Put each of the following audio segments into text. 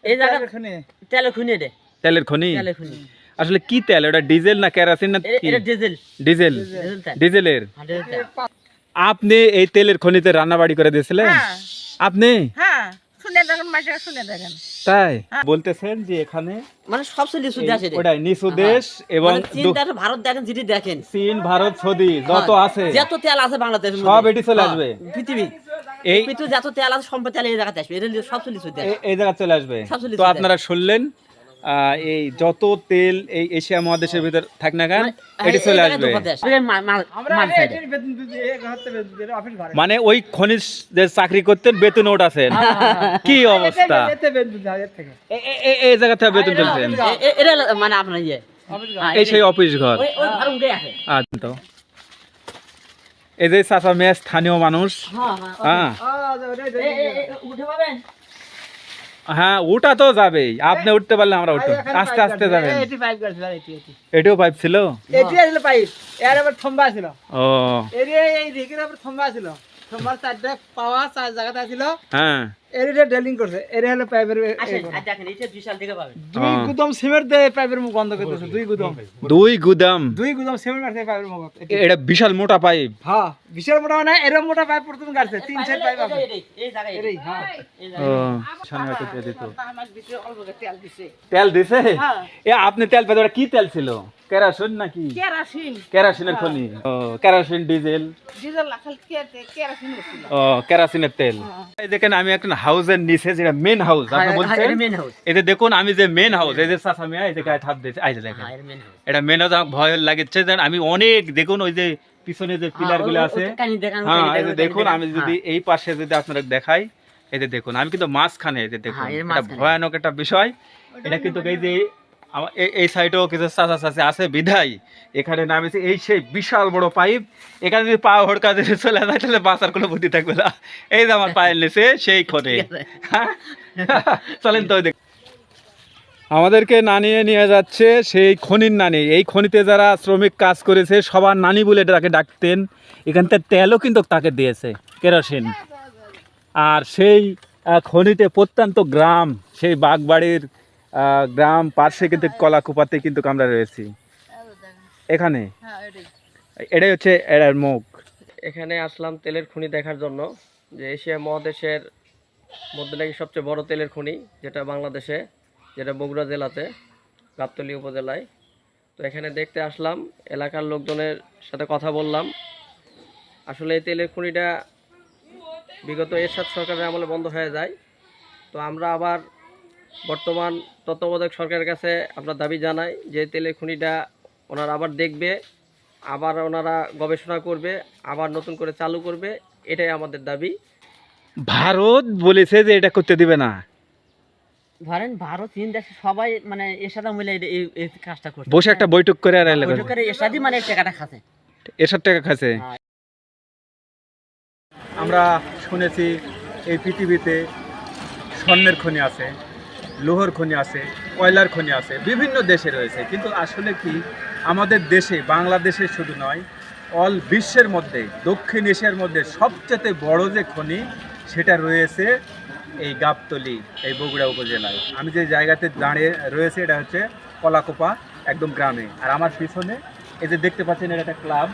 এই জায়গা তেলের খনি রে। তেলের খনি? তেলের খনি। আসলে কি তেল ওটা, ডিজেল না কেরোসিন না কি? এটা ডিজেল। ডিজেল, তেল। ডিজেলের। হ্যাঁ, ডিজেল তেল। আপনি এই তেলের খনিতে রান্না বাড়ি করে দিয়েছিলেন? হ্যাঁ আপনি? হ্যাঁ, শুনে দেখেন মাঝে শুনে দেখেন। তাই বলতেছেন যে এখানে মানে সবচেয়ে নিচু দেশ এটা। ওটাই নিচু দেশ এবং মানে চীন দেখেন, ভারত দেখেন, যেটি দেখেন চীন, ভারত, সৌদি যত হ্যাঁ, আছে যত তেল আছে বাংলাদেশের সব মধ্যে, এটি চলে হ্যাঁ, আসবে। পৃথিবী এই পৃথিবীতে যত তেল আছে সম্পদ তেল এই জায়গাতে আসবে। এটা সবচেয়ে নিচু দেশ। এই জায়গা চলে আসবে। সবচেয়ে তো নিচু আপনারা শুনলেন, এই যত তেল এই এশিয়া মহাদেশের ভিতর থাক না কেন এটি চলে আসবে। মানে ওই খনিজ যে চাকরি করতেন বেতন ওঠাছেন, কি অবস্থা! এই জায়গা থেকে বেতন চলছেন, এটা মানে আপনার ইয়ে এই সেই অফিস ঘর। ওই ঘর উঠে আসে। তো এই যে চাচা মেয়ে স্থানীয় মানুষ। হ্যাঁ, হ্যাঁ উঠে পাবেন। হ্যাঁ, ওটা তো যাবেই, আপনি উঠতে পারলে আমরা উঠবো, আস্তে আস্তে যাবেন। এটিও পাইপ ছিল? এটি আসলে পাইপ, এর আবার থম্বা ছিল। ও এই দিকের আবার থম্বা ছিল, থম্বার চারটা পাওয়া চার জায়গাতে ছিল। হ্যাঁ, এরিটা ড্রিলিং করছে, এর হলো পাইপের আসেন, আর দেখেন এটা বিশাল দিকে পাবেন। দুই গুদাম সিমেন্ট দিয়ে পাইপের মুখ বন্ধ করতেছে। দুই গুদাম দুই গুদাম সিমেন্ট মারছে পাইপের মুখ। এটা বিশাল মোটা পাইপ। হ্যাঁ, বিশাল মোটা মানে এরকম মোটা পাইপ প্রথম কাটছে, তিন চার পাইপ আছে। এই জায়গায় এরই হ্যাঁ ও সামনে হয়তো দিয়ে দিত। আমার ভিতরে অল্প তেল দিছে। তেল দিছে? হ্যাঁ। এ আপনি তেল পেতে ওটা কি তেল ছিল? কেরোসিন নাকি? কেরাসিন, কেরোসিনের খনি। ও কেরোসিন, ডিজেল। ডিজেল লাখাল কেরাসিন ছিল। ও কেরোসিনের তেল। এই দেখেন আমি একটা হাউসের নিচে, যেটা মেন হাউস আপনি বলছেন, মেন হাউস। এই যে দেখুন আমি যে মেন হাউস, এই যে চাচা মিয়া এই যে গায়ে থাপ দিয়েছে, এই যে দেখেন হ্যাঁ, এটা মেন হাউস। এটা মেন হাউস। আমার ভয় লাগছে যে আমি অনেক, দেখুন ওই যে পিছনে যে পিলার গুলো আছে, হ্যাঁ এই যে দেখুন, আমি যদি এই পাশে যদি আপনারা দেখাই, এই যে দেখুন আমি কিন্তু মাঝখানে, এই যে দেখুন হ্যাঁ, এর এটা মাঝখানে। ভয়ানক একটা বিষয়। এটা কিন্তু এই যে এই সাইডেও কিছু চাচা চাচি আছে বিধাই এখানে নামেছে। এই সেই বিশাল বড় পাইপ, এখানে যদি পা হড়কা যদি চলে যায় তাহলে বাঁচার কোনো বুদ্ধি থাকবে না। এই যে আমার পায়ের নিচে সেই খনে। চলেন তো দেখ, আমাদেরকে নানিয়ে নিয়ে যাচ্ছে সেই খনির নানি। এই খনিতে যারা শ্রমিক কাজ করেছে সবার নানি বলে তাকে ডাকতেন। এখানকার তেলও কিন্তু তাকে দিয়েছে, কেরোসিন। আর সেই খনিতে প্রত্যন্ত গ্রাম, সেই বাগবাড়ির গ্রাম পাশে কিন্তু কলাকুপাতে কিন্তু আমরা রয়েছি। এখানে এটাই হচ্ছে এর মুখ। এখানে আসলাম তেলের খনি দেখার জন্য, যে এশিয়া মহাদেশের মধ্যে নাকি সবচেয়ে বড় তেলের খনি, যেটা বাংলাদেশে, যেটা বগুড়া জেলাতে গাবতলী উপজেলায়। তো এখানে দেখতে আসলাম, এলাকার লোকজনের সাথে কথা বললাম। আসলে এই তেলের খনিটা বিগত এরশাদ সরকারের আমলে বন্ধ হয়ে যায়। তো আমরা আবার বর্তমান তত্ত্বাবধায়ক সরকারের কাছে আমরা দাবি জানাই যে তেলের খনিটা ওনারা আবার দেখবে, আবার ওনারা গবেষণা করবে, আবার নতুন করে চালু করবে, এটাই আমাদের দাবি। ভারত বলেছে যে এটা করতে দিবে না। ধরেন ভারত, চীন দেশ সবাই মানে এর সাথে মিলে এই কাজটা করছে। বসে একটা বৈঠক করে আর বৈঠক করে এর সাথে মানে টাকাটা খাচ্ছে। এসব টাকা খাচ্ছে। আমরা শুনেছি এই পৃথিবীতে স্বর্ণের খনি আছে, লোহার খনি আছে, কয়লার খনি আছে, বিভিন্ন দেশে রয়েছে। কিন্তু আসলে কি আমাদের দেশে, বাংলাদেশে শুধু নয়, অল বিশ্বের মধ্যে, দক্ষিণ এশিয়ার মধ্যে সবচেয়ে বড় যে খনি সেটা রয়েছে এই গাবতলী, এই বগুড়া উপজেলায়। আমি যে জায়গাতে দাঁড়িয়ে রয়েছে এটা হচ্ছে কলাকোপা, একদম গ্রামে। আর আমার পিছনে এই যে দেখতে পাচ্ছেন এটা একটা ক্লাব,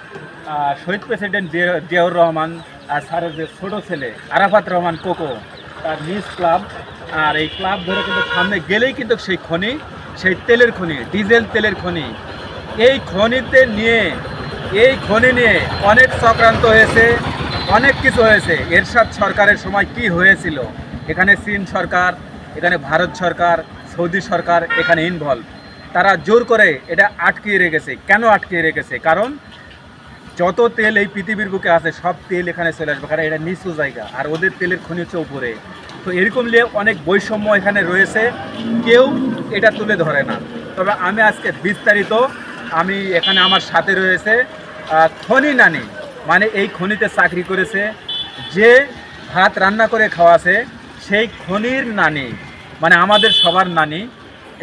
শহীদ প্রেসিডেন্ট জিয়াউর রহমান আর স্যারের যে ছোটো ছেলে আরাফাত রহমান কোকো, তার নিজ ক্লাব। আর এই ক্লাব ধরে কিন্তু সামনে গেলেই কিন্তু সেই খনি, সেই তেলের খনি, ডিজেল তেলের খনি। এই খনিতে নিয়ে, এই খনি নিয়ে অনেক চক্রান্ত হয়েছে, অনেক কিছু হয়েছে। এরশাদ সরকারের সময় কি হয়েছিল, এখানে চীন সরকার, এখানে ভারত সরকার, সৌদি সরকার এখানে ইনভলভ। তারা জোর করে এটা আটকিয়ে রেখেছে। কেন আটকিয়ে রেখেছে? কারণ যত তেল এই পৃথিবীর বুকে আছে সব তেল এখানে চলে আসবে, কারণ এটা নিচু জায়গা আর ওদের তেলের খনি হচ্ছে উপরে। তো এরকম নিয়ে অনেক বৈষম্য এখানে রয়েছে, কেউ এটা তুলে ধরে না। তবে আমি আজকে বিস্তারিত, আমি এখানে আমার সাথে রয়েছে খনি নানি, মানে এই খনিতে চাকরি করেছে, যে ভাত রান্না করে খাওয়াছে, সেই খনির নানি, মানে আমাদের সবার নানি।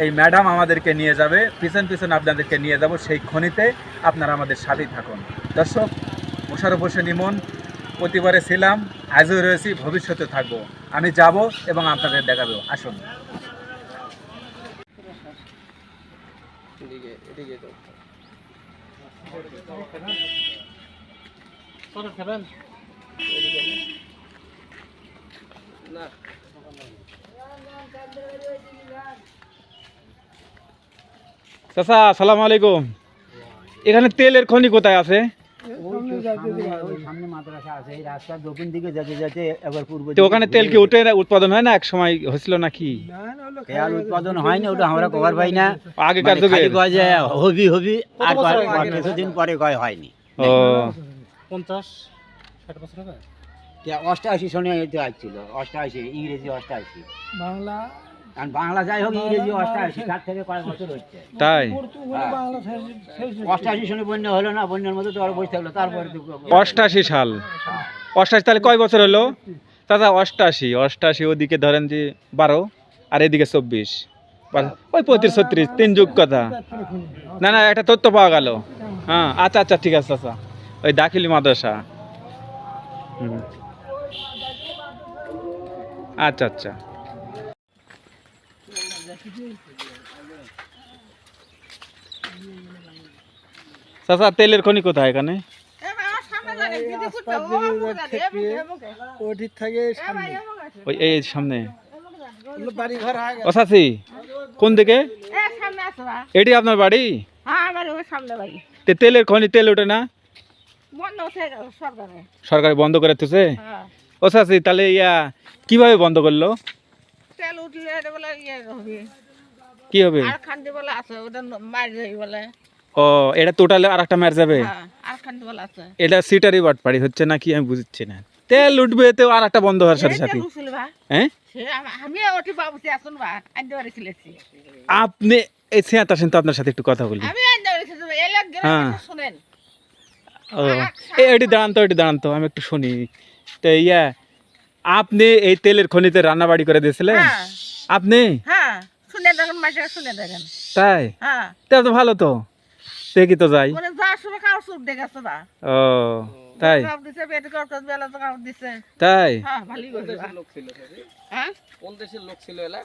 এই ম্যাডাম আমাদেরকে নিয়ে যাবে, পিছন পিছন আপনাদেরকে নিয়ে যাব সেই খনিতে। আপনারা আমাদের সাথেই থাকুন। দর্শক, মোশাররফ হোসেন ইমন, প্রতিবারে ছিলাম, আজও রয়েছি, ভবিষ্যতে থাকবো। আমি যাব এবং আপনাদের দেখাবো। আসুন। এদিকে এদিকে তো ছোট খাবেন এদিকে না চাচা আসসালামু আলাইকুম। এখানে তেলের খনি কোথায় আছে? সামনে মাদ্রাসা আছে, এই রাস্তার দক্ষিণ দিকে যেতে যেতে এবার পূর্ব তো ওখানে তেল কি উঠে উৎপাদন হয় না, এক সময় হয়েছিল নাকি? তেল উৎপাদন হয় না, ওটা আমরা কভার পাই না। আগেকার মানে যুগে খালি কয় যে হবি হবি, আর কিছুদিন পরে কয় হয়নি। ও 50-60 বছর হবে 88 সনে হইতে আসছিল, 88 ইংরেজি 88, বাংলা কারণ বাংলা যাই হোক ইংরেজি 88, তার থেকে কয়েক বছর হচ্ছে। তাই বাংলা 88 সনে বন্যা হলো না, বন্যার মধ্যে তো আর বসে থাকলো, তারপরে 88 সাল, 88 তাহলে কয় বছর হলো দাদা? 88 ওদিকে ধরেন যে 12 আর এদিকে 24, ওই 35-36 তিন যুগ কথা। না না, একটা তথ্য পাওয়া গেল। হ্যাঁ আচ্ছা আচ্ছা ঠিক আছে আচ্ছা, ওই দাখিলি মাদ্রাসা। আচ্ছা আচ্ছা। চাচা তেলের খনি কোথায় এখানে? ওদিক থেকে সামনে ওই এই সামনে। বাড়ি ঘর হয়ে ও চাচি কোন দিকে? এটি আপনার বাড়ি? তে তেলের খনি তেল ওঠে না? সরকারি বন্ধ করে দিতেছে? ও চাচি তাহলে কিভাবে বন্ধ করলো? তেল উঠলে বলে ইয়ে হবে কি হবে? আর খান্তি বলে আছে ওটা মার যাই বলে ও এটা টোটালে আর একটা মার যাবে? আর খান্তি বলে আছে এটা সিটারি বাটপাড়ি হচ্ছে নাকি আমি বুঝছি না। তেল উঠবে তো আর একটা বন্ধ হওয়ার সাথে সাথে। হ্যাঁ আমি ওটি বাবুছি আসুন বা আনতে পারি ছিলেছি আপনি এই সিয়াত আসেন তো, আপনার সাথে একটু কথা বলি। আমি আনতে পারি এলাক হ্যাঁ। গেলে শুনেন ও এটি দাঁড়ান তো আমি একটু শুনি। তো আপনি এই তেলের খনিতে রান্না বাড়ি করে দিয়েছিলেন? হ্যাঁ। আপনি? হ্যাঁ শুনে দেখেন মাসে শুনে দেখেন তাই হ্যাঁ তা তো ভালো তো, দেখি তো যাই। মানে যার সময় কাউ সুখ দেখেছে না ও তাই কাউ দিছে পেট করতে বেলা তো কাউ দিছে তাই হ্যাঁ ভালোই কোন করছে দেশের লোক ছিল সে? হ্যাঁ কোন দেশের লোক ছিল এলা?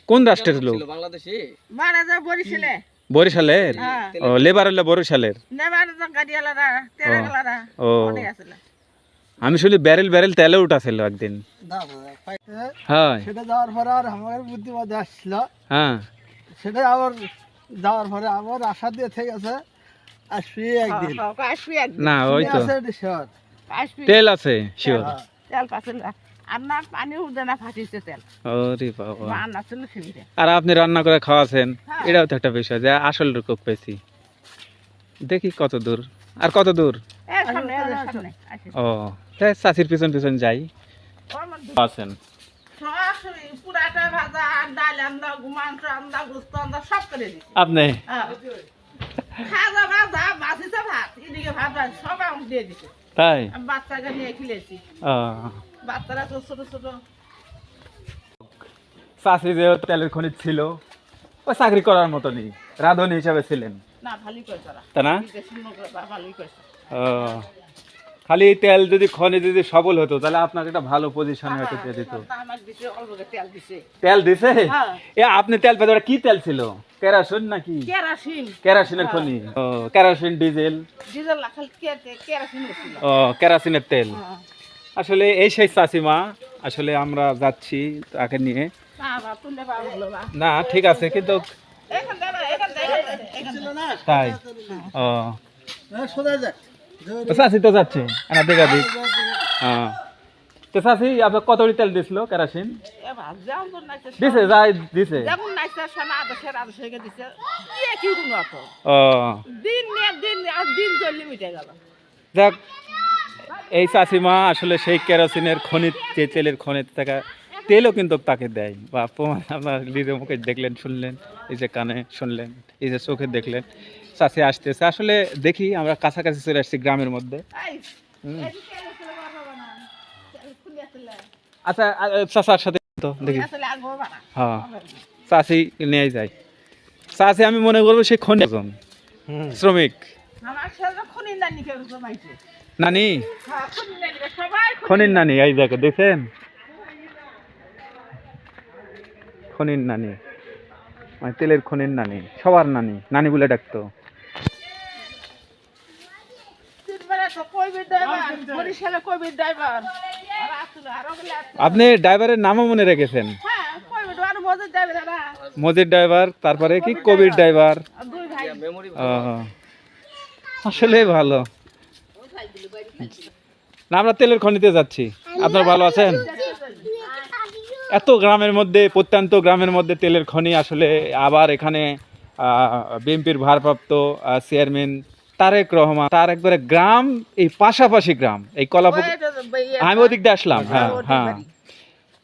কোন রাষ্ট্রের লোক? ছিল বাংলাদেশি? মারা যা বরিছিলে বরিশালের? হ্যাঁ ও লেবার হলে বরিশালের। নেবার যা গাড়িওয়ালারা তেরাওয়ালারা ও অনেক আছিল আমি শুনি ব্যারেল ব্যারেল তেলে উঠাছিল একদিন। হ্যাঁ সেটা যাওয়ার পরে আর আমার বুদ্ধিমত্তা আসছিল, হ্যাঁ সেটা আবার যাওয়ার পরে আবার আশা দিয়ে থেকে গেছে আসবি একদিন। আসবি একদিন না ওই তো আছে এটি শিওর। আসবি তেল আছে শিওর। তেল পাছিল আর না পানি উঠে না ফাটিছে তেল ওরে বাবা। রান্না ছিল সুবিধা আর আপনি রান্না করে খাওয়াছেন, হ্যাঁ। এটাও তো একটা বিষয় যে আসল রূপ পেয়েছি। দেখি কত দূর আর কত দূর। এই সামনে সামনে আসি ও তাই চাষির পিছন পিছন যাই। আছেন সরাসরি পুরাটা ভাজা আর ডাল আন্দা মাংস আন্দা গোস্ত আন্দা সব করে দিছি আপনি? খাজা ভাজা বাসিছে ভাত এদিকে ভাত সব আমি দিয়ে দিছে তাই? আমি বাচ্চাকে নিয়ে খেলেছি ও বাচ্চারা তো ছোট ছোট চাষি যে তেলের খনি ছিল ও চাকরি করার মতনই রাঁধুনি হিসাবে ছিলেন না ভালোই করে তারা তা না? বিদেশি লোক ভালোই করেছে ও খালি তেল যদি খনি যদি সবল হতো তাহলে আপনাকে একটা ভালো পজিশনে হয়তো দিয়ে দিত। আমার দিছে অল্প তেল দিছে তেল দিছে? হ্যাঁ। আপনি তেল পেতে ওটা কি তেল ছিল? কেরাসিন নাকি? কেরাসিন কেরাসিনের খনি? ও কেরাসিন ডিজেল? ডিজেল লাখাল কেরাসিন ছিল ও কেরাসিনের তেল। হ্যাঁ। আসলে এই সেই চাষিমা, আসলে আমরা যাচ্ছি তাকে নিয়ে। বাবা তুলে বাবা হলো বা না ঠিক আছে কিন্তু এখান দাঁড়া এখান তাই? ও সোজা যাক তো চাষি তো যাচ্ছে না দেখা দিক। হ্যাঁ তো চাষি আপনার কত তেল দিছিল কেরাসিন? এবার যেমন নাইছে দিছে যাই দিছে। যেমন নাইছে সোনা আদর্শ হয়ে দিছে কি কোনো অত ও দিন নিয়ে দিন আর দিন চললে মিটে গেল যাক এই চাষিমা আসলে সেই কেরোসিনের খনি যে তেলের খনি থেকে তেলও কিন্তু তাকে দেয় বা প্রমাণ আপনার নিজের মুখে দেখলেন শুনলেন, এই যে কানে শুনলেন, এই যে চোখে দেখলেন। চাষি আসতেছে, আসলে দেখি আমরা কাছাকাছি চলে আসছি গ্রামের মধ্যে। হুম। আচ্ছা চাষার সাথে তো দেখি হ্যাঁ চাষি নিয়ে যায়। চাষি আমি মনে করবো সে খনি একজন শ্রমিক। আমার সাথে খনি নানি কেউ জমাইছে নানি খনি নানি সবাই খনির নানি, এই দেখো দেখেন খনির নানি। মানে তেলের খনির নানি, সবার নানি, নানি বলে ডাকতো। বরিশালে কবির ড্রাইভার আর আসছিল আরো গুলো আসছিল। আপনি ড্রাইভারের নামও মনে রেখেছেন? হ্যাঁ কবির আর মজুর ড্রাইভার না মজিদ ড্রাইভার, তারপরে কি কবির ড্রাইভার। দুই ভাই মেমোরি ও, আসলে ভালো না। আমরা তেলের খনিতে যাচ্ছি, আপনারা ভালো আছেন? এত গ্রামের মধ্যে, প্রত্যন্ত গ্রামের মধ্যে তেলের খনি, আসলে আবার এখানে বিএনপির ভারপ্রাপ্ত চেয়ারম্যান তারেক রহমান, তার একবারে গ্রাম, এই পাশাপাশি গ্রাম, এই কলাপুর, আমি ওদিক দিয়ে আসলাম। হ্যাঁ হ্যাঁ,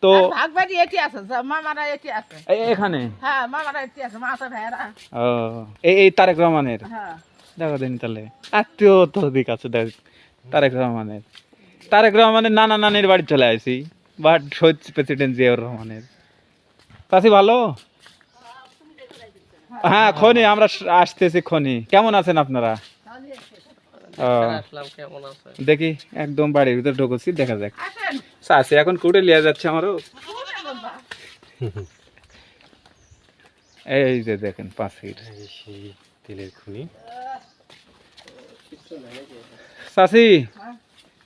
তো ভাগবাড়ি এটি আছে মামারা এটি আছে এখানে হ্যাঁ মামারা এটি আছে মাথা ভাইরা ও, এই তারেক রহমানের হ্যাঁ দেখো দিন তাহলে আত্মীয় তো দিক আছে। দেখ তারেক রহমানের নানা নানির বাড়ি চলে আসি, বাট শহীদ প্রেসিডেন্ট জিয়াউর রহমানের। চাষি ভালো? হ্যাঁ খনি, আমরা আসতেছি খনি। কেমন আছেন আপনারা? ও, আসলাম, কেমন আছে? দেখি একদম বাড়ির ভিতরে ঢুকেছি, দেখা যাক। আসেন চাষি এখন কুটে লিয়া যাচ্ছে আমারও। এই যে দেখেন পাশের তেলের খনি। চাষি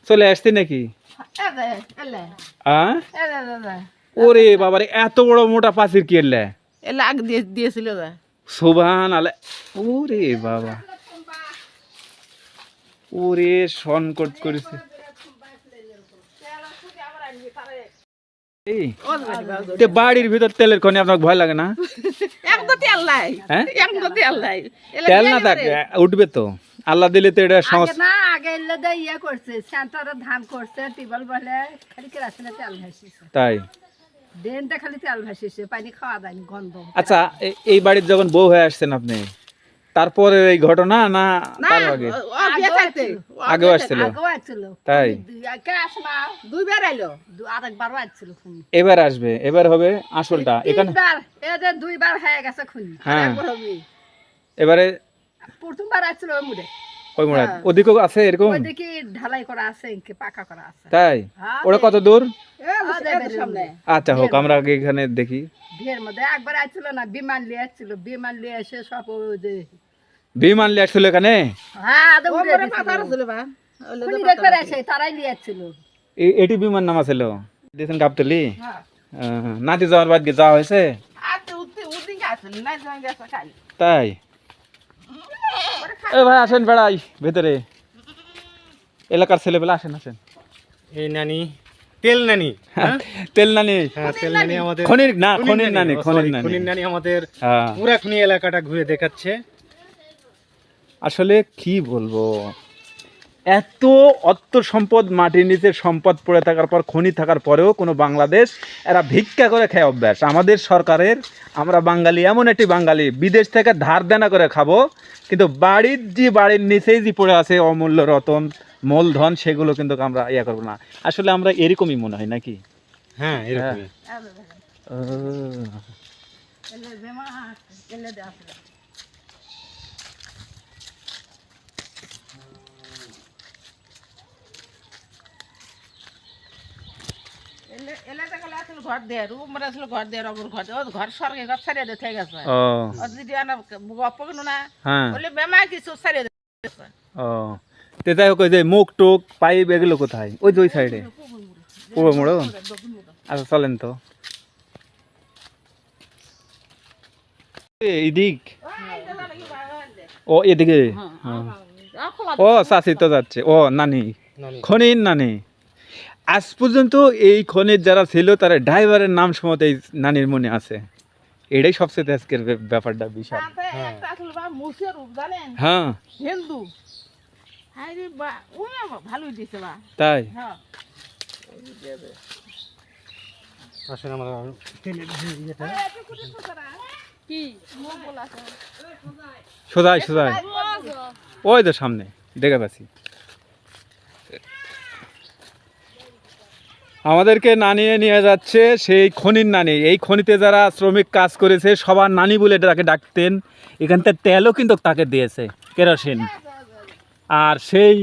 চলে আসছি নাকি? এলে এলে আহ, এলে এলে ওরে বাবারে, এত বড় মোটা পাচির কি এলে? এলে আগ দিয়েছিল সুবহান আল্লাহ। ওরে বাবা, ওরে সংকট করেছে। এই, তে বাড়ির ভিতর তেলের খনি, আপনার ভয় লাগে না? একদম তেল নাই হ্যাঁ, একদম তেল নাই তেল না থাকে উঠবে তো, আল্লাহ দিলে তো এটা সমস্যা। না আগে এলে দে ইয়ে করছে সেন্টারে ধান করছে টিবল বলে খালি কেরাসিনে তেল ভাসিছে তাই? ড্রেনটা খালি তেল ভাসিছে পানি খাওয়া যায়নি গন্ধ। আচ্ছা, এই বাড়ির যখন বউ হয়ে আসছেন আপনি, তারপরে এই ঘটনা না তার আগে? আগেও আসছিল? আগেও আসছিল তাই? কে আসে না দুইবার আইলো আরেকবারও আসছিল খুনি এবার আসবে, এবার হবে আসলটা এখানে। তিনবার এদের দুইবার হয়ে গেছে খুনি হ্যাঁ। আরেকবার হবে এবারে প্রথমবার আসছিল ওই মুড়ে ওই মোড়া ওদিকেও আছে এরকম? ওই দেখি ঢালাই করা আছে ইনকে পাকা করা আছে। তাই? হ্যাঁ, ওটা কত দূর? সামনে আচ্ছা হোক, আমরা আগে এখানে দেখি। বিয়ের মধ্যে একবার আসছিল না বিমান লিয়ে আসছিল, বিমান লিয়ে এসে সব ওই যে বিমান লিয়ে আসছিল এখানে? হ্যাঁ আদম উড়ে ওমরে দিছিল। মাথা ছিল বা খুনি বের করে আসে তারাই লিয়ে আসছিল। এটি বিমান নামা ছিল দিয়েছেন গাবতলি? হ্যাঁ নাতি যাওয়ার বাদ যাওয়া হয়েছে? আতে উঠতে আসল নাই জং গেছে খালি তাই? এ ভাই আসেন, বেড়াই ভেতরে, এলাকার ছেলেবেলা আসেন আসেন। এই নানি, তেল নানি। তেল নানি? হ্যাঁ, তেল নানি আমাদের খনির না, খনির নানি, খনির নানি। খনির নানি আমাদের হ্যাঁ, পুরা খনি এলাকাটা ঘুরে দেখাচ্ছে। আসলে কি বলবো, এত অর্থ সম্পদ মাটির নিচে সম্পদ পড়ে থাকার পর, খনি থাকার পরেও কোনো বাংলাদেশ এরা ভিক্ষা করে খায় অভ্যাস আমাদের সরকারের। আমরা বাঙালি, এমন একটি বাঙালি, বিদেশ থেকে ধার দেনা করে খাবো, কিন্তু বাড়ির নিচেই যে পড়ে আছে অমূল্য রতন মূলধন, সেগুলো কিন্তু আমরা ইয়া করবো না। আসলে আমরা এরকমই মনে হয় নাকি? হ্যাঁ এরকমই। ও, এলে বেমা এলে দে আসলে এলে দেখলে আসল ঘর দিয়ে রুম মানে আসল ঘর দিয়ে রবর ঘর ও ঘর সরকারি ঘর ছাড়িয়ে দিয়ে থেকে গেছে ও, ও যদি আনা গপ্প কেন না হ্যাঁ, বলে বেমা কিছু ছাড়িয়ে দিয়েছে ও, তে যাই হোক, ওই যে মুখ টুক পাইপ এগুলো কোথায়? ওই যে ওই সাইডে পূর্ব মোড়। আচ্ছা চলেন তো এদিক। ও এদিকে? হ্যাঁ। ও চাষি তো যাচ্ছে। ও নানি, খনির নানি। আজ পর্যন্ত এই খনির যারা ছিল তারা ড্রাইভারের নাম সমতে এই নানির মনে আছে। এটাই সবচেয়ে আজকের ব্যাপারটা বিশাল। একটা আসল বা মুসের রূপ জানেন হ্যাঁ হিন্দু হাই রে বা ওই ভালোই দিছে বা তাই? হ্যাঁ আসলে আমরা তেলের ইয়েটা কি মুখ বলাছে সোজাই সোজাই ওই তো সামনে দেখে পাচ্ছি। আমাদেরকে নানিয়ে নিয়ে যাচ্ছে সেই খনির নানি। এই খনিতে যারা শ্রমিক কাজ করেছে সবার নানি বলে তাকে ডাকতেন। এখান থেকে তেলও কিন্তু তাকে দিয়েছে, কেরোসিন। আর সেই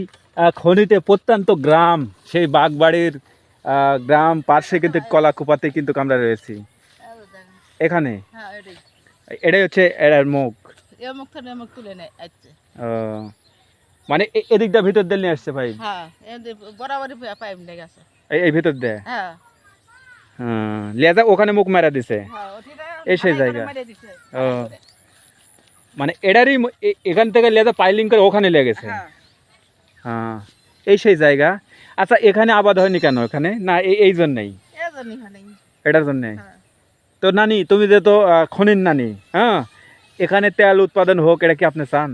খনিতে প্রত্যন্ত গ্রাম, সেই বাগবাড়ির গ্রাম পার্শ্বে কিন্তু কলাকুপাতে কিন্তু আমরা রয়েছি এখানে। এটাই হচ্ছে এটার মুখ। এ মুখ থেকে মুখ তুলে নেয় আসছে। ও মানে এদিকটা ভিতর দিয়ে নিয়ে আসছে পাইপ? হ্যাঁ বরাবরই পাইপ লেগে গেছে। এই ভিতর দিয়ে? হ্যাঁ হ্যাঁ লিয়াজা ওখানে মুখ মারা দিছে। হ্যাঁ ওটিটা এই সেই জায়গা। মেরে দিছে। ও মানে এটারই এখান থেকে লিয়াজা পাইলিং করে ওখানে লেগেছে। হ্যাঁ হ্যাঁ এই সেই জায়গা। আচ্ছা এখানে আবাদ হয়নি কেন এখানে? না এই জন্যই, এই জন্যই হয় নাই। এটার জন্যে। হ্যাঁ। তো নানি তুমি যে তো খনির নানি, হ্যাঁ এখানে তেল উৎপাদন হোক এটা কি আপনি চান?